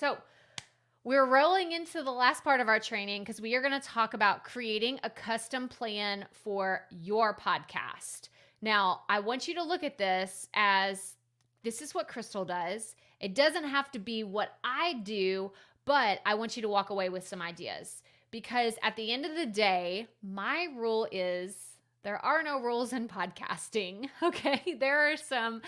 So we're rolling into the last part of our training because we are going to talk about creating a custom plan for your podcast. Now, I want you to look at this as this is what Crystal does. It doesn't have to be what I do, but I want you to walk away with some ideas because at the end of the day, my rule is there are no rules in podcasting. Okay. There are some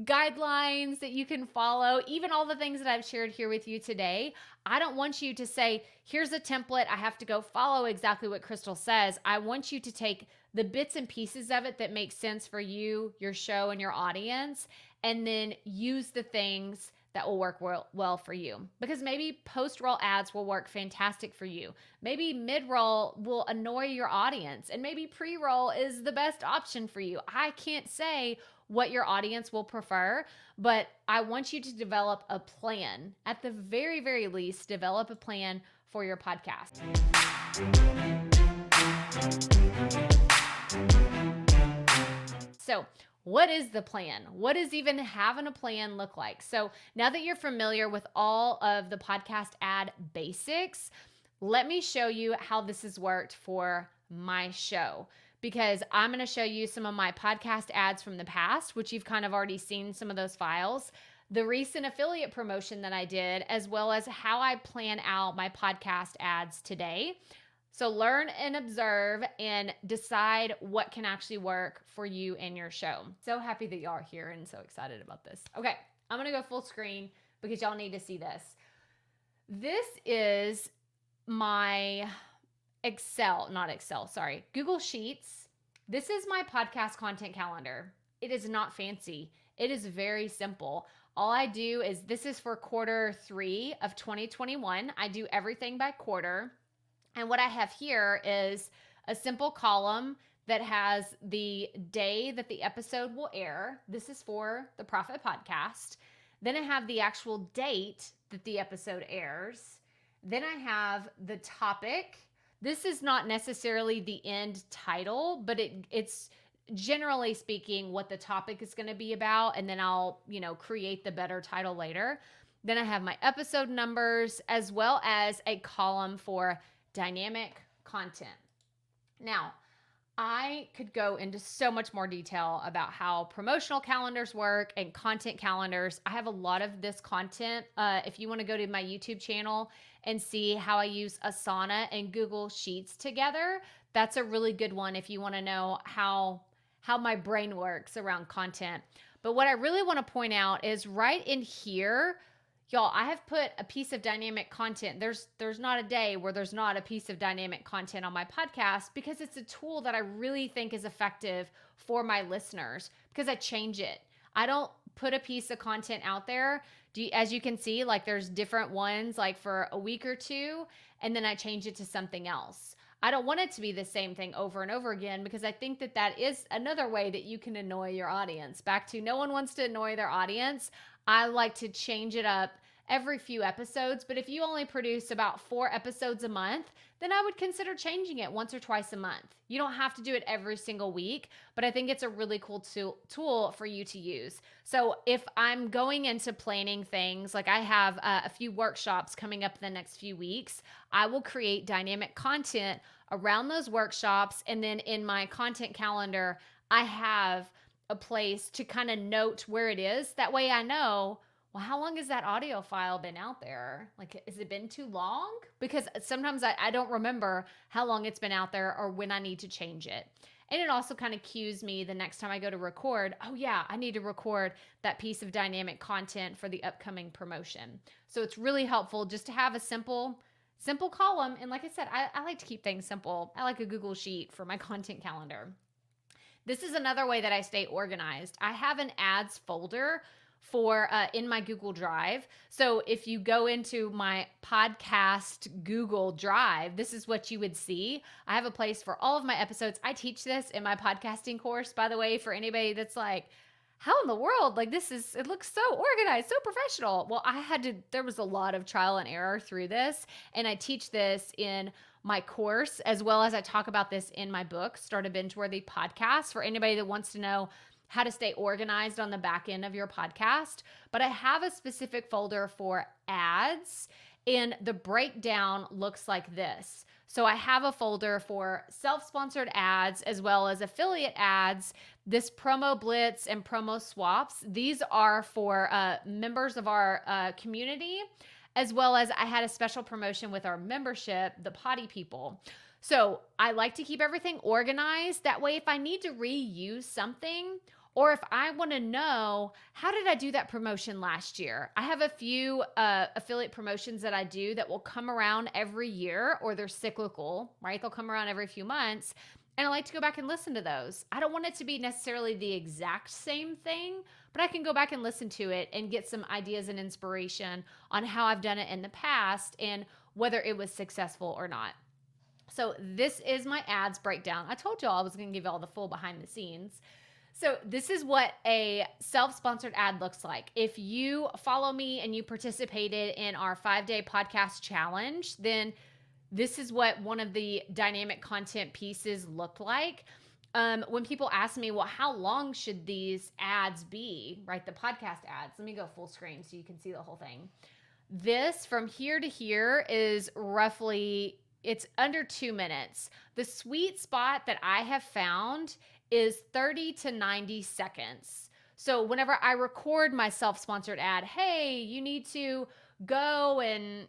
guidelines that you can follow, even all the things that I've shared here with you today. I don't want you to say, here's a template, I have to go follow exactly what Crystal says. I want you to take the bits and pieces of it that make sense for you, your show, and your audience, and then use the things that will work well for you. Because maybe post-roll ads will work fantastic for you. Maybe mid-roll will annoy your audience, and maybe pre-roll is the best option for you. I can't say what your audience will prefer, but I want you to develop a plan. At the very, very least, develop a plan for your podcast. So, what is the plan? What does even having a plan look like? So now that you're familiar with all of the podcast ad basics, let me show you how this has worked for my show, because I'm going to show you some of my podcast ads from the past, which you've kind of already seen some of those files, the recent affiliate promotion that I did, as well as how I plan out my podcast ads today. So learn and observe and decide what can actually work for you and your show. So happy that y'all are here and so excited about this. Okay, I'm going to go full screen because y'all need to see this. This is my Google Sheets. This is my podcast content calendar. It is not fancy. It is very simple. All I do is, this is for Q3 of 2021. I do everything by quarter. And what I have here is a simple column that has the day that the episode will air. This is for the Proffitt Podcast. Then I have the actual date that the episode airs. Then I have the topic. This is not necessarily the end title, but it's generally speaking what the topic is going to be about. And then I'll, create the better title later. Then I have my episode numbers, as well as a column for dynamic content. Now, I could go into so much more detail about how promotional calendars work and content calendars. I have a lot of this content. If you want to go to my YouTube channel and see how I use Asana and Google Sheets together, that's a really good one if you want to know how my brain works around content. But what I really want to point out is right in here, y'all, I have put a piece of dynamic content. There's not a day where there's not a piece of dynamic content on my podcast, because it's a tool that I really think is effective for my listeners, because I change it. I don't put a piece of content out there. As you can see, like there's different ones like for a week or two, and then I change it to something else. I don't want it to be the same thing over and over again, because I think that is another way that you can annoy your audience. Back to no one wants to annoy their audience. I like to change it up every few episodes, but if you only produce about 4 episodes a month, then I would consider changing it once or twice a month. You don't have to do it every single week, but I think it's a really cool tool for you to use. So if I'm going into planning things, like I have a few workshops coming up in the next few weeks, I will create dynamic content around those workshops. And then in my content calendar, I have a place to kind of note where it is. That way I know, well, how long has that audio file been out there? Like, has it been too long? Because sometimes I don't remember how long it's been out there or when I need to change it. And it also kind of cues me the next time I go to record, oh yeah, I need to record that piece of dynamic content for the upcoming promotion. So it's really helpful just to have a simple column. And like I said, I like to keep things simple. I like a Google Sheet for my content calendar. This is another way that I stay organized. I have an ads folder for in my Google Drive. So if you go into my podcast Google Drive, this is what you would see. I have a place for all of my episodes. I teach this in my podcasting course, by the way, for anybody that's like, how in the world? Like it looks so organized, so professional. Well, there was a lot of trial and error through this. And I teach this in my course, as well as I talk about this in my book, Start a Binge-Worthy Podcast, for anybody that wants to know how to stay organized on the back end of your podcast, but I have a specific folder for ads, and the breakdown looks like this. So I have a folder for self-sponsored ads as well as affiliate ads. This promo blitz and promo swaps, these are for members of our community, as well as I had a special promotion with our membership, the Potty People. So I like to keep everything organized. That way, if I need to reuse something, or if I want to know, how did I do that promotion last year? I have a few affiliate promotions that I do that will come around every year, or they're cyclical, right? They'll come around every few months. And I like to go back and listen to those. I don't want it to be necessarily the exact same thing, but I can go back and listen to it and get some ideas and inspiration on how I've done it in the past and whether it was successful or not. So this is my ads breakdown. I told y'all I was going to give y'all the full behind the scenes. So this is what a self-sponsored ad looks like. If you follow me and you participated in our 5-day podcast challenge, then this is what one of the dynamic content pieces look like. When people ask me, well, how long should these ads be, right? The podcast ads. Let me go full screen so you can see the whole thing. This from here to here is roughly, it's under 2 minutes. The sweet spot that I have found is 30 to 90 seconds. So whenever I record my self-sponsored ad, hey, you need to go and,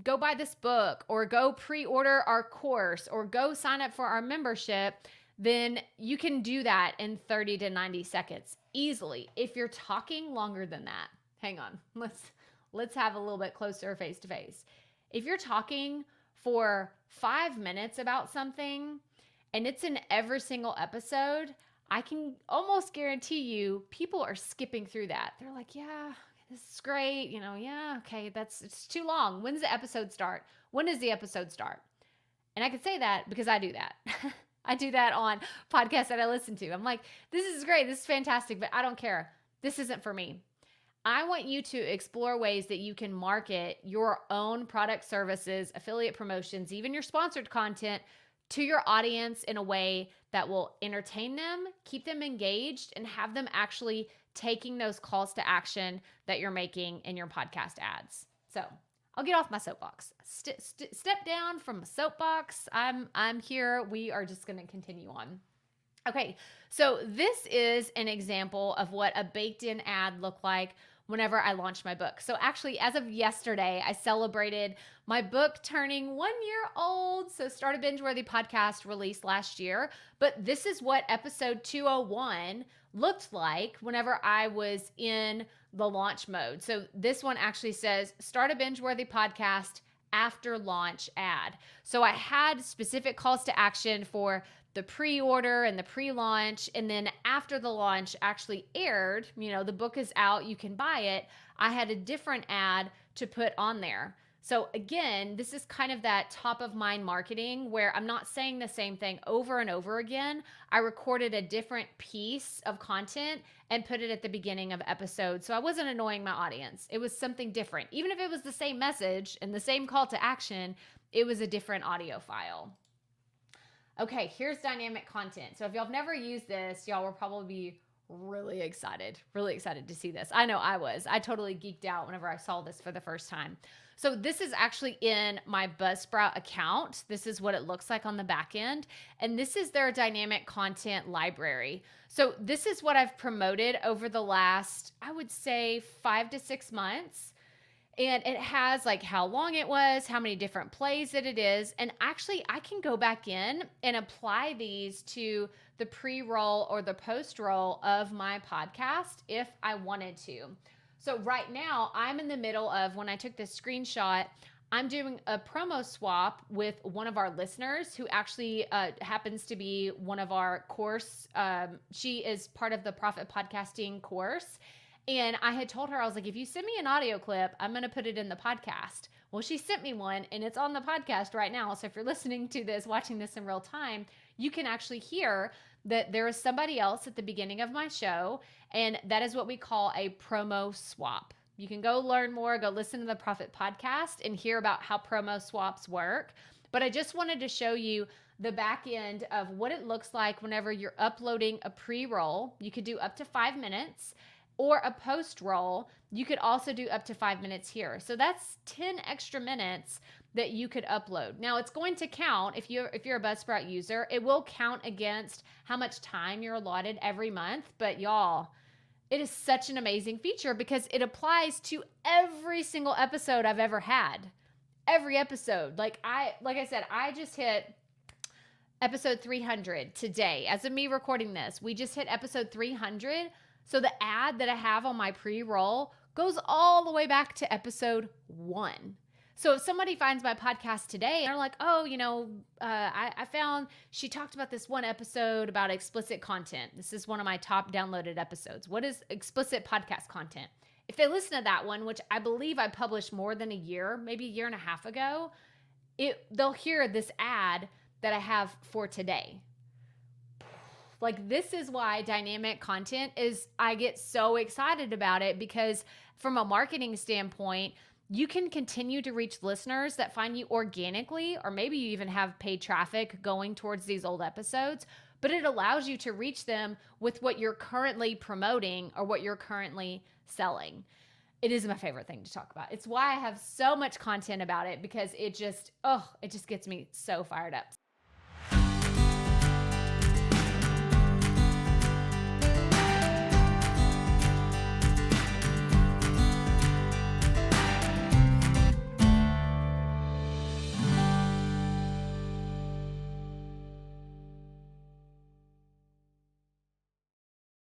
go buy this book, or go pre-order our course, or go sign up for our membership, then you can do that in 30 to 90 seconds easily. If you're talking longer than that, hang on, let's have a little bit closer face to face. If you're talking for 5 minutes about something and it's in every single episode, I can almost guarantee you people are skipping through that. They're like, yeah, this is great. Yeah, okay, it's too long. When's the episode start? When does the episode start? And I can say that because I do that. I do that on podcasts that I listen to. I'm like, this is great. This is fantastic, but I don't care. This isn't for me. I want you to explore ways that you can market your own product, services, affiliate promotions, even your sponsored content to your audience in a way that will entertain them, keep them engaged, and have them actually taking those calls to action that you're making in your podcast ads. So I'll get off my soapbox. Step down from a soapbox. I'm here. We are just going to continue on. Okay, so this is an example of what a baked-in ad looked like whenever I launched my book. So actually, as of yesterday, I celebrated my book turning 1 year old. So Start a Binge-Worthy Podcast released last year. But this is what episode 201 looked like whenever I was in the launch mode. So this one actually says, Start a Binge-Worthy Podcast after launch ad. So I had specific calls to action for the pre-order and the pre-launch, and then after the launch actually aired, the book is out, you can buy it, I had a different ad to put on there. So again, this is kind of that top of mind marketing where I'm not saying the same thing over and over again. I recorded a different piece of content and put it at the beginning of episodes. So I wasn't annoying my audience. It was something different. Even if it was the same message and the same call to action, it was a different audio file. Okay, here's dynamic content. So if y'all have never used this, y'all will probably be really excited to see this. I know I was. I totally geeked out whenever I saw this for the first time. So this is actually in my BUZZSPROUT account. This is what it looks like on the back end. And this is their dynamic content library. So this is what I've promoted over the last, I would say, 5 to 6 months. And it has like how long it was, how many different plays that it is. And actually I can go back in and apply these to the pre-roll or the post-roll of my podcast if I wanted to. So right now I'm in the middle of, when I took this screenshot, I'm doing a promo swap with one of our listeners who actually happens to be one of our course. She is part of the Proffitt Podcasting course. And I had told her, I was like, if you send me an audio clip, I'm going to put it in the podcast. Well, she sent me one and it's on the podcast right now. So if you're listening to this, watching this in real time, you can actually hear that there is somebody else at the beginning of my show. And that is what we call a promo swap. You can go learn more, go listen to the Proffitt Podcast and hear about how promo swaps work. But I just wanted to show you the back end of what it looks like whenever you're uploading a pre-roll. You could do up to 5 minutes, or a post-roll. You could also do up to 5 minutes here. So that's 10 extra minutes that you could upload. Now it's going to count if you're a BuzzSprout user. It will count against how much time you're allotted every month. But y'all, it is such an amazing feature because it applies to every single episode I've ever had. Every episode. Like I said, I just hit episode 300 today. As of me recording this, we just hit episode 300. So the ad that I have on my pre-roll goes all the way back to episode 1. So if somebody finds my podcast today and they're like, oh, I found she talked about this one episode about explicit content. This is one of my top downloaded episodes. What is explicit podcast content? If they listen to that one, which I believe I published more than a year, maybe a year and a half ago, they'll hear this ad that I have for today. Like, this is why dynamic content I get so excited about it, because from a marketing standpoint, you can continue to reach listeners that find you organically, or maybe you even have paid traffic going towards these old episodes, but it allows you to reach them with what you're currently promoting or what you're currently selling. It is my favorite thing to talk about. It's why I have so much content about it, because it just gets me so fired up.